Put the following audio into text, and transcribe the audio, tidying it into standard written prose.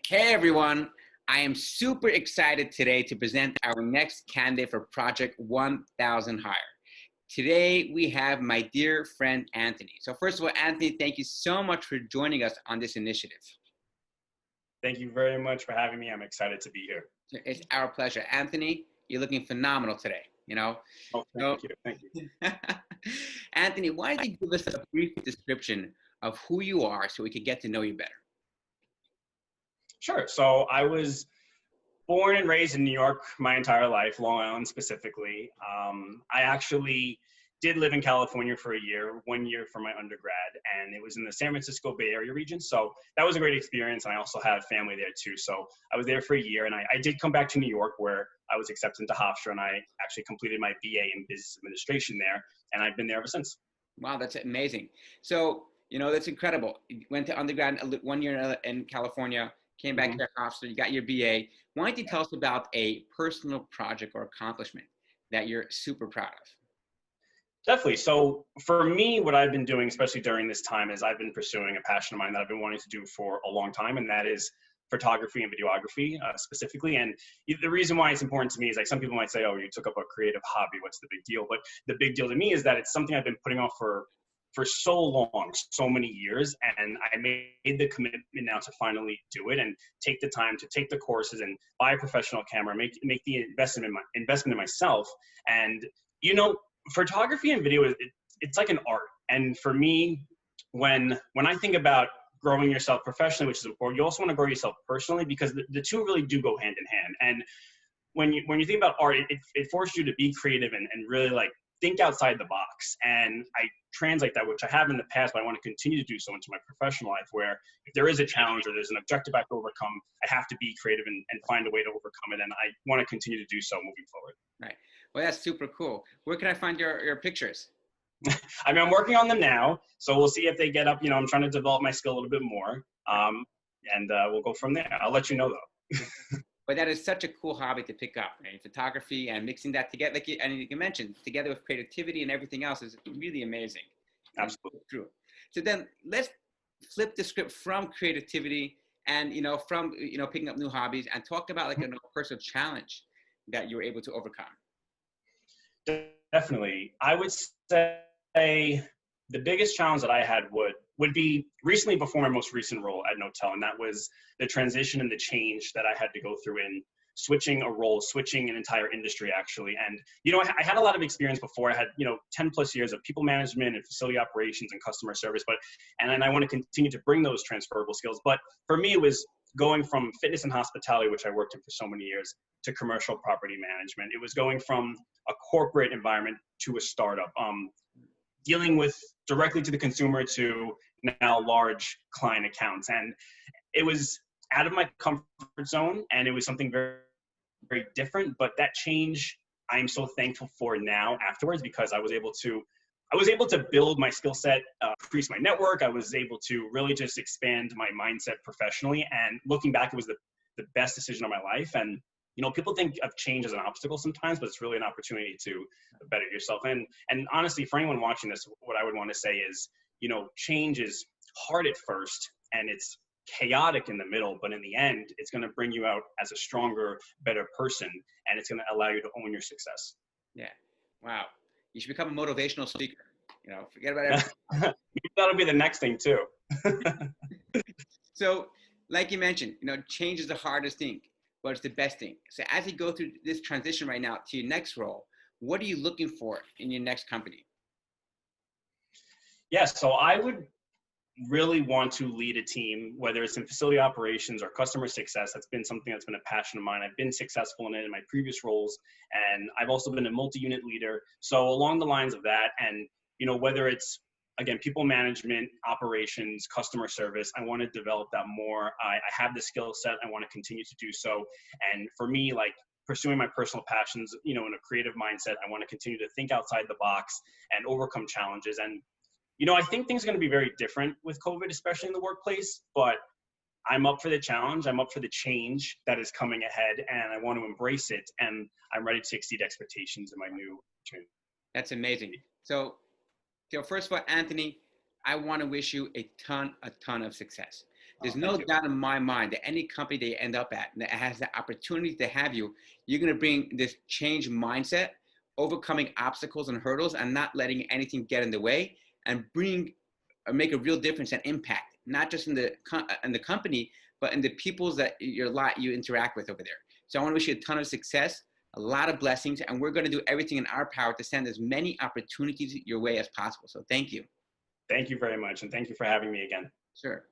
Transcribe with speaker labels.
Speaker 1: Hey everyone, I am super excited today to present our next candidate for Project 1000 Hire. Today we have my dear friend Anthony. So first of all, Anthony, thank you so much for joining us on this initiative.
Speaker 2: Thank you very much for having me. I'm excited to be here.
Speaker 1: It's our pleasure. Anthony, you're looking phenomenal today,
Speaker 2: Oh,
Speaker 1: So,
Speaker 2: thank you. Thank you.
Speaker 1: Anthony, why don't you give us a brief description of who you are so we could get to know you better?
Speaker 2: Sure. So I was born and raised in New York my entire life, Long Island specifically. I actually did live in California for a year, 1 year for my undergrad, and it was in the San Francisco Bay Area region. So that was a great experience. And I also had family there too. So I was there for a year, and I did come back to New York where I was accepted into Hofstra, and I actually completed my BA in business administration there, and I've been there ever since.
Speaker 1: Wow, that's amazing. So, that's incredible. You went to undergrad 1 year in California, came back
Speaker 2: Mhm.
Speaker 1: to Oxford, you got your BA. Why don't you tell us about a personal project or accomplishment that you're super proud of?
Speaker 2: Definitely. So for me, what I've been doing, especially during this time, is I've been pursuing a passion of mine that I've been wanting to do for a long time, and that is photography and videography specifically. And the reason why it's important to me is like some people might say, "Oh, you took up a creative hobby. What's the big deal?" But the big deal to me is that it's something I've been putting off for so long, so many years, and I made the commitment now to finally do it and take the time to take the courses and buy a professional camera, make the investment in myself, and you know photography and video it's like an art. And for me, when I think about growing yourself professionally, which is important, you also want to grow yourself personally, because the two really do go hand in hand. And when you think about art, it forces you to be creative and really like think outside the box. And I translate that, which I have in the past, but I want to continue to do so into my professional life, where if there is a challenge or there's an objective I have to overcome, I have to be creative and find a way to overcome it. And I want to continue to do so moving forward.
Speaker 1: Right. Well, that's super cool. Where can I find your pictures?
Speaker 2: I mean, I'm working on them now, so we'll see if they get up. I'm trying to develop my skill a little bit more, and we'll go from there. I'll let you know, though.
Speaker 1: But that is such a cool hobby to pick up, right? Photography and mixing that together, and you mentioned, together with creativity and everything else is really amazing.
Speaker 2: Absolutely.
Speaker 1: True. So then let's flip the script from creativity and, from, picking up new hobbies and talk about like a personal challenge that you were able to overcome.
Speaker 2: Definitely. I would say the biggest challenge that I had would be recently before my most recent role at Knotel, and that was the transition and the change that I had to go through in switching a role, switching an entire industry, actually. And, I had a lot of experience before. I had, 10 plus years of people management and facility operations and customer service, and then I want to continue to bring those transferable skills. But for me, it was going from fitness and hospitality, which I worked in for so many years, to commercial property management. It was going from a corporate environment to a startup, dealing with directly to the consumer to now large client accounts. And it was out of my comfort zone, and it was something very, very different. But that change, I'm so thankful for now afterwards, because I was able to build my skill set, increase my network. I was able to really just expand my mindset professionally. And looking back, it was the best decision of my life. And people think of change as an obstacle sometimes, but it's really an opportunity to better yourself. And honestly, for anyone watching this, what I would want to say is, change is hard at first and it's chaotic in the middle, but in the end, it's going to bring you out as a stronger, better person, and it's going to allow you to own your success.
Speaker 1: Yeah. Wow. You should become a motivational speaker. Forget about everything.
Speaker 2: That'll be the next thing too.
Speaker 1: So, like you mentioned, change is the hardest thing, but it's the best thing. So as you go through this transition right now to your next role, what are you looking for in your next company?
Speaker 2: Yeah, so I would really want to lead a team, whether it's in facility operations or customer success. That's been something that's been a passion of mine. I've been successful in it in my previous roles, and I've also been a multi-unit leader. So along the lines of that, and whether it's, again, people management, operations, customer service, I want to develop that more. I have the skill set. I want to continue to do so. And for me, like pursuing my personal passions, in a creative mindset, I want to continue to think outside the box and overcome challenges. And I think things are going to be very different with COVID, especially in the workplace, but I'm up for the challenge. I'm up for the change that is coming ahead, and I want to embrace it. And I'm ready to exceed expectations in my new opportunity.
Speaker 1: That's amazing. So first of all, Anthony, I want to wish you a ton of success. There's
Speaker 2: Oh,
Speaker 1: no
Speaker 2: thank you.
Speaker 1: doubt in my mind that any company that you end up at that has the opportunity to have you, you're going to bring this change mindset, overcoming obstacles and hurdles, and not letting anything get in the way, and bring or make a real difference and impact, not just in the company, but in the peoples that you interact with over there. So I want to wish you a ton of success, a lot of blessings, and we're going to do everything in our power to send as many opportunities your way as possible. So thank you.
Speaker 2: Thank you very much, and thank you for having me again.
Speaker 1: Sure.